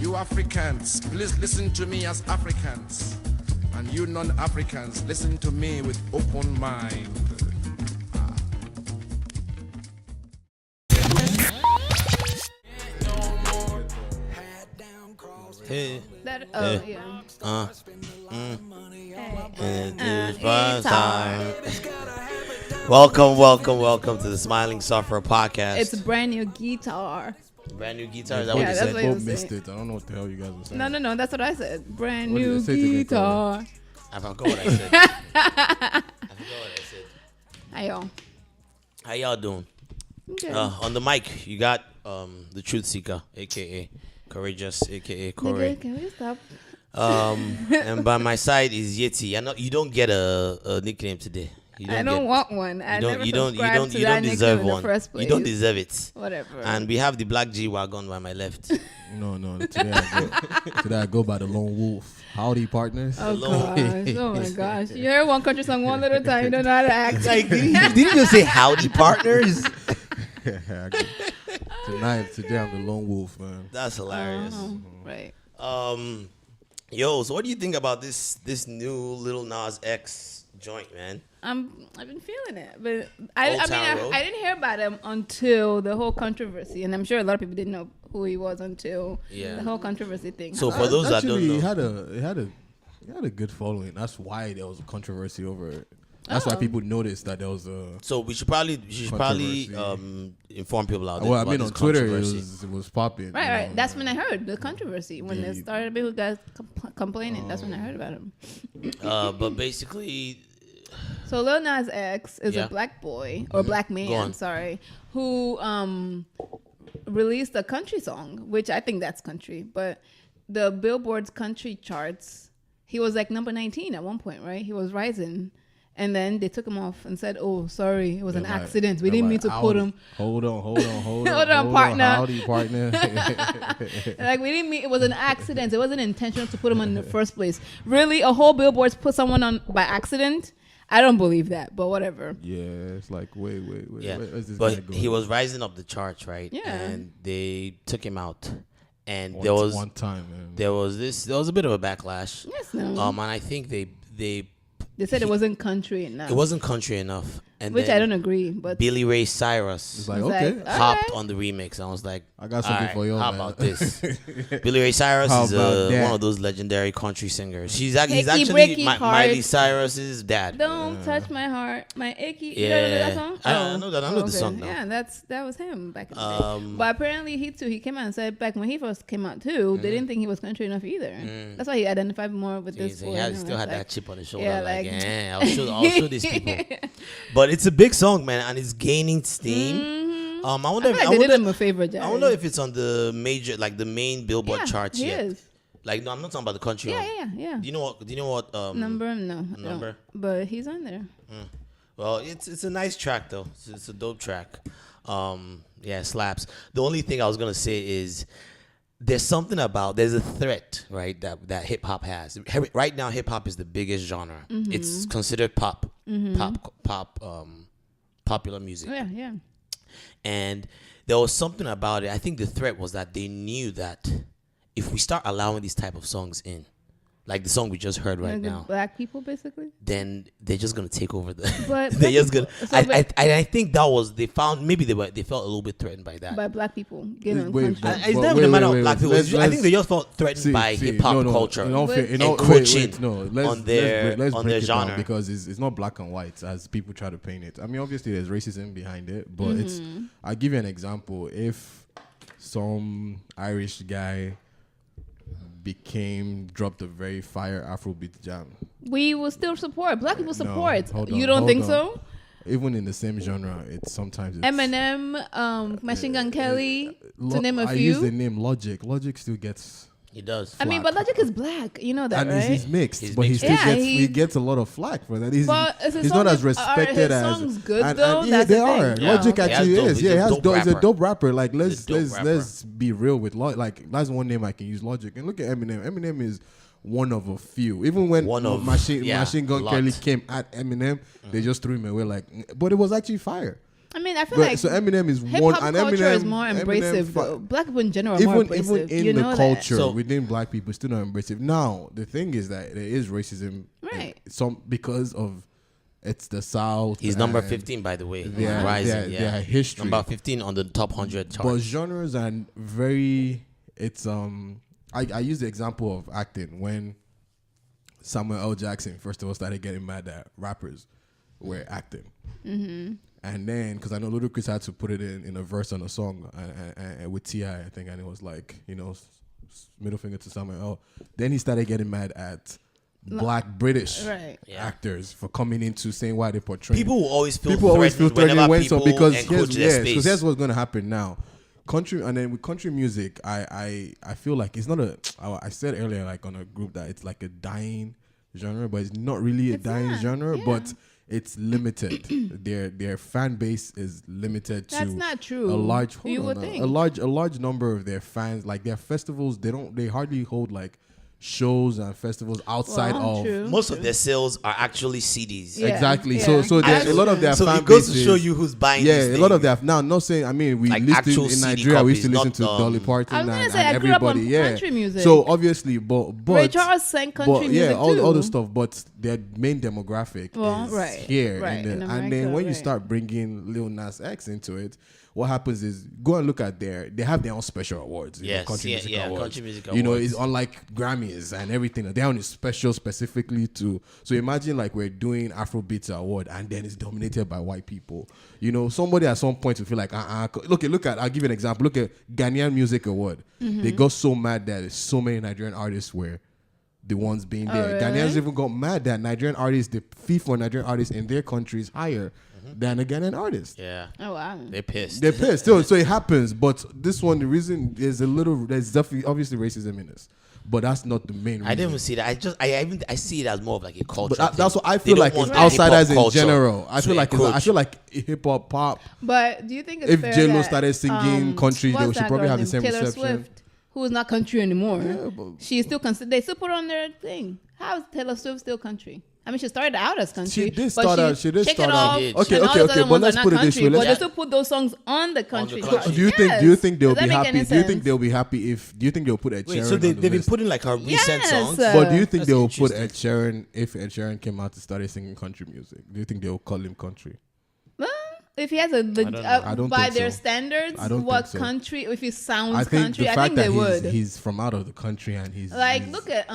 You Africans, please listen to me as Africans. And you non-Africans, listen to me with open mind. Hey. That, yeah. It's first time. Welcome to the Smiling Sufferer podcast. It's a brand new guitar. Brand new guitar. Is Yeah, that what you that's said? what you Both missed saying. it. I don't know what the hell you guys were saying. No, that's what I said. Brand What did new they say to me, guitar. I forgot what I said. Hi, y'all. How y'all doing? Okay. On the mic, you got the Truth Seeker, aka Courageous, aka Corey. Nigga, can we stop? And by my side is Yeti. I know you don't get a nickname today. I don't want one. I never subscribed to you that don't nickname deserve in the one. first place. You don't deserve it. Whatever. And we have the black G wagon by my left. No. Today I go by the Lone Wolf. Howdy, partners. Oh gosh! Oh my gosh! You heard one country song one little time. You don't know how to act. Like, did you just say howdy, partners? Today I'm the Lone Wolf, man. That's hilarious. Right. Yo, so what do you think about this new Lil Nas X joint, man? I've been feeling it, but I Town Road? didn't hear about him until the whole controversy, and I'm sure a lot of people didn't know who he was until the whole controversy thing. So for those that don't Actually, know, he had a good following. That's why there was a controversy over it. That's why people noticed that there was a. so we should probably inform people out there. Well, I about mean, this on Twitter controversy. it was popping. Right. That's when I heard the controversy when Yeah, it started. People guys complaining. That's when I heard about him. But basically, So Lil Nas X is Yeah. a black boy or black Go man, on. sorry, who released a country song, which I think that's country, but the Billboard's country charts, he was like number 19 at one point, right? He was rising. And then they took him off and said, "Oh, sorry, it was an accident. We didn't mean to put him." Hold on, Hold on, partner. Howdy, partner. Like we didn't mean it was an accident. It wasn't intentional to put him on in the first place. Really, a whole Billboard's put someone on by accident? I don't believe that, but whatever. Yeah, it's like wait. yeah. Where's this But guy going? he was rising up the charts, right? Yeah. And they took him out, and there was one time, man. there was a bit of a backlash. Yes, no. And I think They said it wasn't country enough. it wasn't country enough, and Which then I don't agree, but Billy Ray Cyrus It's like It's okay, like, hopped alright. on the remix. I was like, I got something alright, for you. How man. about this? Billy Ray Cyrus How is about that? one of those legendary country singers. He's Achy actually breaky heart. Miley Cyrus's dad. don't touch my heart, my achy. You Yeah. don't know that song? I know that. I know the song now. Yeah, that was him back in the day. But apparently he came out and said back when he first came out too, they didn't think he was country enough either. That's why he identified more with this. He boy, had, you know, still had like- that chip on his shoulder. Yeah, like, like- I'll show these people. But it's a big song, man, and it's gaining steam. I wonder I if feel like they did him a favor, Jared. I wonder if it's on the major, like the main Billboard Yeah, charts he yet. is. Like, no, I'm not talking about the country one. Yeah. Do you know what? Number no, number? but he's on there. Well, it's a nice track though. It's a dope track. Yeah, it slaps. The only thing I was gonna say is there's a threat, right, that hip hop has. Right now, hip hop is the biggest genre. It's considered popular music. Oh, yeah. And there was something about it. I think the threat was that they knew that if we start allowing these type of songs in, like the song we just heard right Like the now, black people basically. then they're just gonna take over the. But they're just gonna. so I think that was they found maybe they felt a little bit threatened by that. by black people getting on Wait, country. It's But never a matter of wait, black people. let's- I think they just felt threatened by hip hop no, culture. In all fair- in But- all- encroaching let's their break genre. it down because it's not black and white as people try to paint it. I mean, obviously there's racism behind it, but it's. I'll give you an example. If some Irish guy dropped a very fire Afrobeat jam, We will still support. Black people No, support. hold You on, don't hold think on. so? even in the same genre, it's sometimes it's, Eminem, Machine Gun Kelly, to name a I few. use the name Logic. Logic still gets. He does. I mean, but Logic is black. You know that, And right? he's mixed, He's but he mixed. still Yeah, gets he gets a lot of flack for that. He's But is his not songs- as respected are his as. songs good and though? yeah, That's they the thing. are. Yeah. Logic He has actually dope- is. he's Yeah, a he has dope he's a rapper. dope rapper. Like He's a dope rapper. let's be real with Like that's one name I can use. Logic, and look at Eminem. Eminem is one of a few. Even when Machine Gun lot. Kelly came at Eminem, they just threw him away. Like, but it was actually fire. I mean, I feel But like so Eminem is hip one, hop and culture Eminem is more embracive. Though. Black people in general are more even embracive. in you the know culture So- within black people, still not embracive. Now the thing is that there is racism, Right. Some because of it's the South. He's number and 15, by the way. Their, Rising, their history. Number 15 on the top 100 But chart. genres are very. It's I use the example of acting when Samuel L. Jackson first of all started getting mad that rappers were acting. Mm-hmm. And then, because I know Ludacris had to put it in a verse on a song and with T.I., I think, and it was like, middle finger to Samuel L. Then he started getting mad at black British Right. actors for coming into saying why they portray. People will always feel threatened whenever when people because encroach their space. here's what's going to happen now. Country, and then with country music, I feel like it's not I said earlier, like on a group, that it's like a dying genre, but it's not really a dying genre, but it's limited. Their fan base is limited to That's not true. a large You would think. a large number of their fans. Like their festivals, they hardly hold like shows and festivals outside of true. Most of their sales are actually CDs. Yeah. exactly. Yeah. So a lot of their So fan it goes to bases- show you who's buying. yeah, these a lot of things. their now. I'm not saying. I mean, we Like listened actual in CD Nigeria. We used to copies, listen not, to Dolly Parton I was gonna and say, I grew up on everybody. Yeah, country music. so obviously, but Ray Charles sang country but, music yeah, all too. the stuff. But their main demographic Well, is right, here, right, in and then America, when you right. start bringing Lil Nas X into it, what happens is go and look at they have their own special awards. Yes, country music awards. country music You know, awards. it's unlike Grammys and everything. They're on a special specifically to. So imagine like we're doing Afrobeats award and then it's dominated by white people. You know, somebody at some point will feel like, look at. I'll give you an example. Look at Ghanaian Music Award. Mm-hmm. They got so mad that so many Nigerian artists were the ones being there. really? Ghanaians even got mad that Nigerian artists, the fee for Nigerian artists in their country is higher than a Ghanaian artist. Yeah. Oh wow. They're pissed. They're pissed. So it happens. But this one, the reason is there's definitely obviously racism in this. But that's not the main reason. I didn't even see that. I see it as more of like a culture. But that's thing. what I They feel don't like it's want the outsiders hip-hop in culture general. I to feel like encroach. hip hop pop. But do you think it's If fair J-Lo that, started singing country, they what's should that probably girl's have the same name? Taylor reception. Swift, who is not country anymore. Yeah, but- She's still they still put on their thing. How is Taylor Swift still country? I mean, she started out as country. She did but start out- she did Shake start It out- Off, She did. Okay, and all okay, those okay, other but ones let's are not put it this country, way. But Let's- they still put those songs on the country country. chart. Do you think they'll Does that be make happy? any Do you think sense? they'll be happy if? Do you think they'll put Ed Sheeran? Wait, so on the they've been list? putting like her recent Yes. songs. But do you think That's they'll put interesting. Ed Sheeran if Ed Sheeran came out to start singing country music? Do you think they'll call him country? Well, if he has I don't by think their so. standards, I don't what think so. country? If he sounds I think country, the I fact think they that would. he's from out of the country and he's Like, he's- look at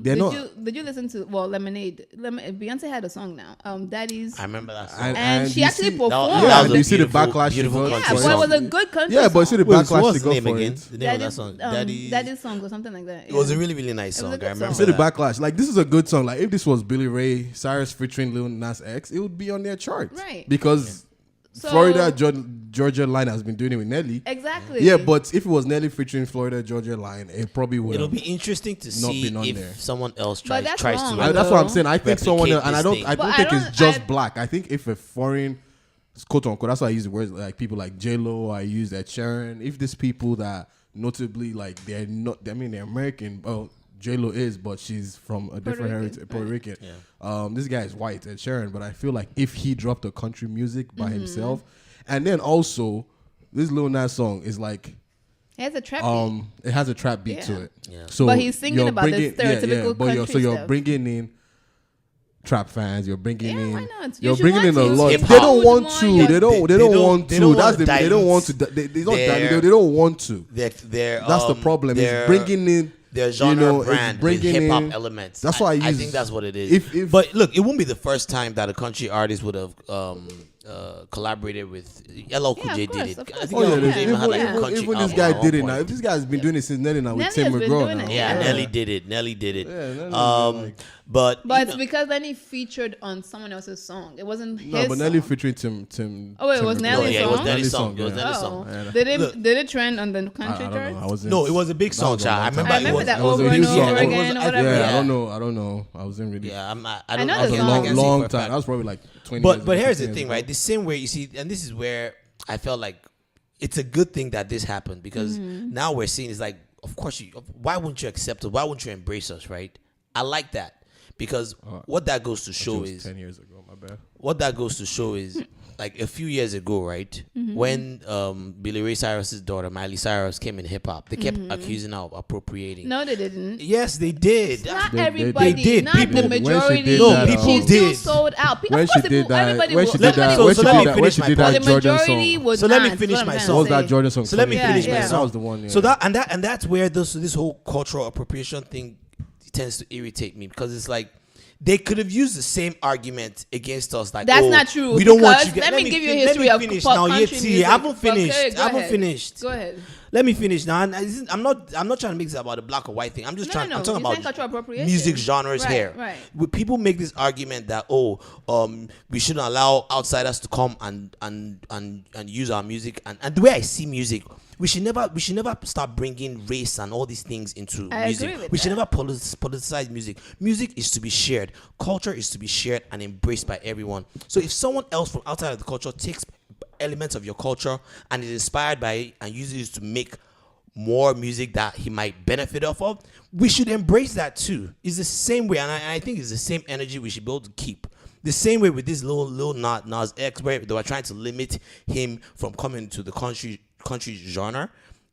They're not- did you listen to Lemonade? Beyonce had a song now. Daddy's. I remember that song. And she you actually see- performed. That Yeah, was do a you see the beautiful- backlash? she beautiful got Yeah, country for but it song. was a good country. Yeah, but see the song. What's backlash the they got name for again? it. The name of that song. Daddy's song or something like that. It was a really, really nice It was song. a I good remember song. See the that. backlash. Like this is a good song. Like if this was Billy Ray Cyrus featuring Lil Nas X, it would be on their chart. Right. Because So- Florida Georgia Line has been doing it with Nelly. Exactly. Yeah, but if it was Nelly featuring Florida Georgia Line, it probably would. It'll be interesting to not see been on if there. someone else But that's tries wrong. to. That's what I'm saying. I think someone else, and I don't. Replicate I this don't thing. think But I it's don't- just black. I think if a foreign, quote unquote, that's why I use the words like people like J-Lo. I use Ed Sheeran. If these people that notably like they're not. I mean, they're American. Well, J-Lo is, but she's from a different Rican, heritage, Puerto Rican. Yeah. This guy is white, Ed Sheeran. But I feel like if he dropped a country music by Mm-hmm. himself, and then also this Lil Nas song is like. It has a trap beat. It has a trap beat Yeah. to it. Yeah. So But he's singing you're about the bringing- stereotypical but country you're stuff. bringing in trap fans. You're bringing Yeah, in. why not? You're You should bringing in want a to. lot. Hip-hop. They don't Would want want to. your- They don't want they to. don't That's the. wanna They don't want to. dilute They don't. their- They don't want to. Their, That's the problem. It's bringing in. their genre it's brand with bringing hip hop in- elements. That's why I use- think that's what it is. if- but look, it won't be the first time that a country artist would have collaborated with LL Cool Yeah, J of course, did it. of I course. think Oh yeah, LL Cool there's- J even had like a country even this album guy at one did it now. point. If this guy's been doing it since Nelly now with Nelly Tim has been McGraw doing now. it, Yeah, Yeah. Nelly did it. Nelly did it. Nelly like- But But you it's know, because then he featured on someone else's song. It wasn't his No, but Nelly song. featuring Tim. Oh, wait, it Tim was McGraw. Nelly's yeah, it was song? Nelly's song. It was yeah. Nelly's Oh, song. Yeah. did it trend on the country I don't chart? know. I wasn't. No, it was a big that song, was a child. long I time remember I it remember was, that it was a over huge and over song. It was- again or I- whatever. Yeah, Yeah. I don't know. I wasn't really. Yeah, I know don't. That was the a song. long, I can long for a time. fact. That was probably like 20 years. But here's 15 the years thing, ago. right? The same way you see, and this is where I felt like it's a good thing that this happened because now we're seeing it's like, of course, why wouldn't you accept us? Why wouldn't you embrace us, right? I like that because what that goes to It show was is 10 years ago. My bad. what that goes to show is like a few years ago, right? When Billy Ray Cyrus's daughter Miley Cyrus came in hip hop, they kept accusing her of appropriating. No, they didn't. Yes, they did. Not They everybody. did. Not People- the when she majority. did No, that, people She's did. still sold out. When Of course, she did that, everybody when will. she did that, everybody when will. she let did me that, when finish she my did point. The that Jordan majority song. would So let me not, finish is what my I'm song. trying What was to that say. Jordan song? So let me Yeah, finish my yeah. That song. was the one. Yeah. So that's where this whole cultural appropriation thing tends to irritate me, because it's like they could have used the same argument against us. Like, That's oh, not true. We don't want you. Because let me give you a let history me of finish pop now. country See, music. I haven't finished. Okay, go I haven't ahead. finished. Go ahead. Let me finish now. And I'm not trying to make this about a black or white thing. I'm just No, trying. no, I'm talking you're saying about cultural appropriation. music genres Right, here. right. People make this argument that we shouldn't allow outsiders to come and use our music. And the way I see music, we should never start bringing race and all these things into I music. agree with We should that. never politicize music. Music is to be shared. Culture is to be shared and embraced by everyone. So if someone else from outside of the culture takes elements of your culture and is inspired by it and uses it to make more music that he might benefit off of, we should embrace that too. It's the same way, and I think it's the same energy we should be able to keep. The same way with this Lil Nas X, where they were trying to limit him from coming to the country genre.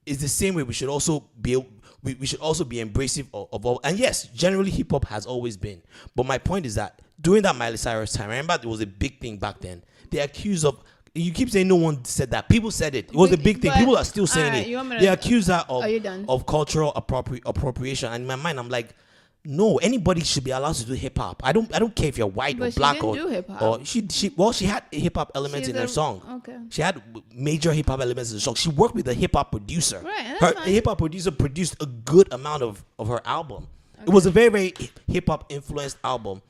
It's the same way we should also be we should also be embracing of all. And yes, generally hip hop has always been. But my point is that during that Miley Cyrus time, I remember it was a big thing back then. They accused of. You keep saying no one said that. People said it. It was a big thing. But- People are still saying alright, you want it. me to- They accuse her Are you done? of cultural appropriation. And in my mind, I'm like, no, anybody should be allowed to do hip hop. I don't care if you're white But or she black didn't or do hip-hop. or she had hip hop elements She's in her a- song. okay. She had major hip hop elements in the song. She worked with a hip hop producer. Right, and Her that's fine. hip hop producer produced a good amount of her album. It was a very, very hip hop influenced album.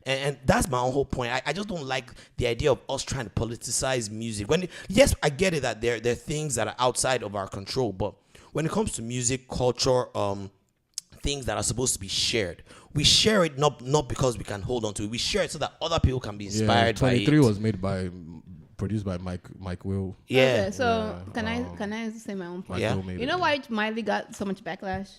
And that's my whole point. I just don't like the idea of us trying to politicize music. Yes, I get it that there are things that are outside of our control, but when it comes to music, culture, things that are supposed to be shared, we share it not because we can hold on to it. We share it so that other people can be inspired by it. 23 was produced by Mike Will. Yeah. Okay, so Yeah, can I say my own point? Yeah. Will made You it. know why Miley got so much backlash?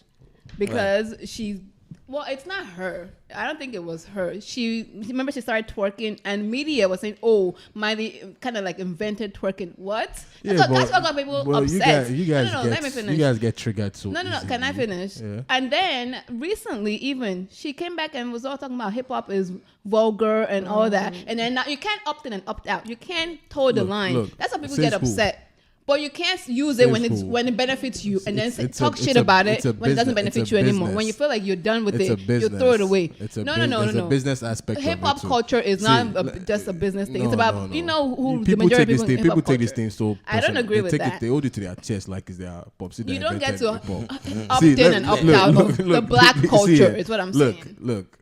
Because it's not her. I don't think it was her. Remember she started twerking and media was saying, "Oh, Miley kind of like invented twerking." What? That's what got people upset. You guys no, get, let me finish. You guys get triggered so No. Can I easily. finish? Yeah. And then recently, even she came back and was all talking about hip hop is vulgar and all that. And then now you can't opt in and opt out. You can't toe the Look, line. look, That's why people says get who? upset. But you can't use it when it benefits you, and then talk shit about it when it doesn't benefit you anymore. When you feel like you're done with It's it, a business. you throw it away. It's a No. There's a business aspect. Hip hop of it too. culture is See, not just a business thing. no, it's about no, no. you know who the People majority take this of thing. people People take this thing so. I don't personal. agree They with take that. It, they hold it to their chest like it's their popsy. You don't get to opt See, in and opt out of the black culture. Is what I'm saying. Look.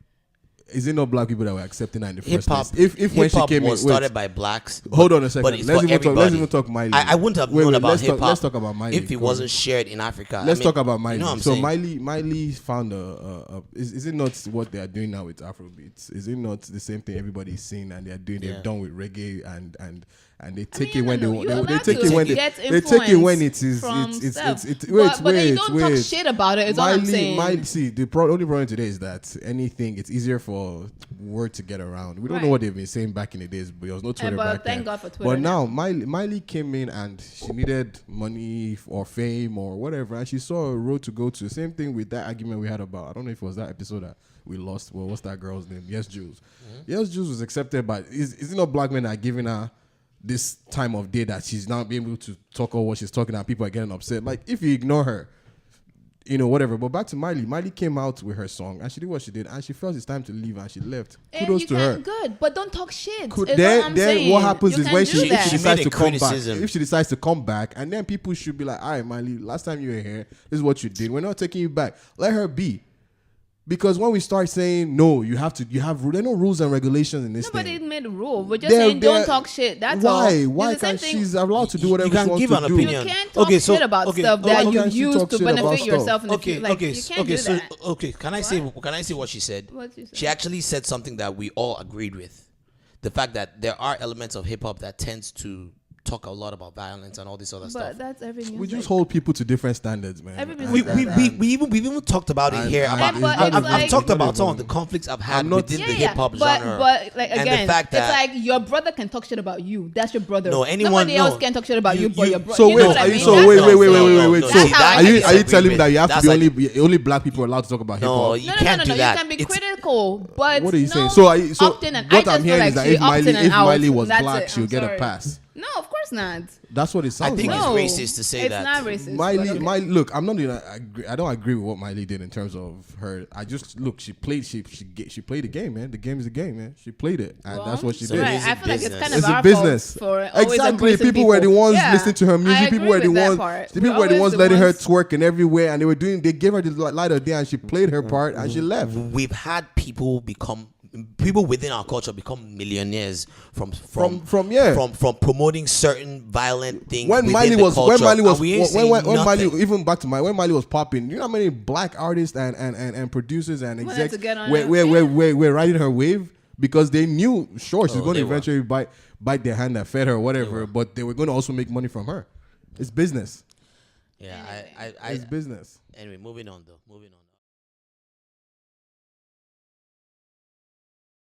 Is it not black people that were accepting her in the Hip first hop. place? If when she hip-hop came in, was wait, started by blacks. hold on a second. But it's Let's for even talk. Let's everybody. even talk Miley. I wouldn't have known about hip hop. Let's talk about Miley. if it wasn't shared in Africa. Let's I mean, talk about Miley. You know what I'm So saying? Miley found is it not what they are doing now with Afrobeats? Is it not the same thing everybody's seeing and they are doing? Yeah. They've done with reggae and they take mean, it when no, they you're want. They allowed take to it when get they take it when influence it is from it's stuff. wait but then you don't talk wait. shit about it. Is all I'm saying. Miley, see, the only problem today is that anything, it's easier for word to get around. We don't know Right. what they've been saying back in the days, but there was no Twitter but back thank then. God for Twitter But now. now, Miley came in and she needed money or fame or whatever, and she saw a road to go to. Same thing with that argument we had about, I don't know if it was that episode that we lost. Well, what's that girl's name? Yes, Jules. Yes, Jules was accepted, but is it not black men that are giving her this time of day that she's not being able to talk all what she's talking about? People are getting upset. Like, if you ignore her, whatever. But back to Miley. Miley came out with her song and she did what she did and she felt it's time to leave and she left. And Kudos you to can, her. Good, but don't talk shit. Could, is then what I'm saying. what happens You is can when do she that. She decides made to a come back. criticism. If she decides to come back, and then people should be like, all right, Miley, last time you were here, this is what you did. We're not taking you back. Let her be. Because when we start saying no, there are no rules and regulations in this Nobody thing. made a rule. We're just They're- saying don't they're- talk shit. That's all. Why? It's Why the same can't thing. she's allowed to do whatever You can she wants give to an do? opinion. You can't talk shit about stuff Why that you can't she use talk to shit about benefit stuff? yourself in the Okay, future. Like, okay, you can't okay. do So, that. okay, can I say what she said? What she said? She actually said something that we all agreed with. The fact that there are elements of hip hop that tends to talk a lot about violence and all this other But stuff. that's every music. We just hold people to different standards, man. Every And- music does that. We've even talked about it here. And- About, and- but I've, it's I've like- talked about Not some even- of the conflicts I've had I'm not- within Yeah, the yeah. hip hop genre. But like and again, the fact it's that like your brother can talk shit about you. That's your brother. No, anyone- Nobody else no. can talk shit about you, but your brother. So you wait, know what I are you mean? so That's wait, what wait, I'm wait, wait, saying. wait, wait. No, So see, that- are you I telling me that you have to That's be like- only black people are allowed to talk about hip no, hop? you can't do that. You can be It's- critical, but What are you no saying? So, so opt in and what I I'm just hearing feel is that like if she opt in and out. Miley was That's black, it. she would I'm get a sorry. pass. No, of course not. That's what it sounds I think like. it's No, racist to say it's that. not racist. Miley, but okay. Miley, look, I'm not gonna agree. I don't agree with what Miley did in terms of her. I just look. She played the game, man. The game is the game, man. She played it, and that's what she So did. Right, It's a I feel like it's business. kind of It's a our business. fault for always Exactly. embracing People were the ones Yeah, listening to her I music. People agree were the with that ones. part. The people We're were the always ones the letting her ones- twerk and everywhere, and they gave her the light of day, and she played her part, and she left. We've had people within our culture become millionaires from promoting certain violent things. When within Miley the was culture, when nothing. Miley even back to when Miley was popping, you know how many black artists and producers and Wanted execs to get on were riding her wave because they knew she's going to they were. eventually bite their hand that fed her or whatever, but they were going to also make money from her. It's business. Yeah, It's business. Anyway, moving on though.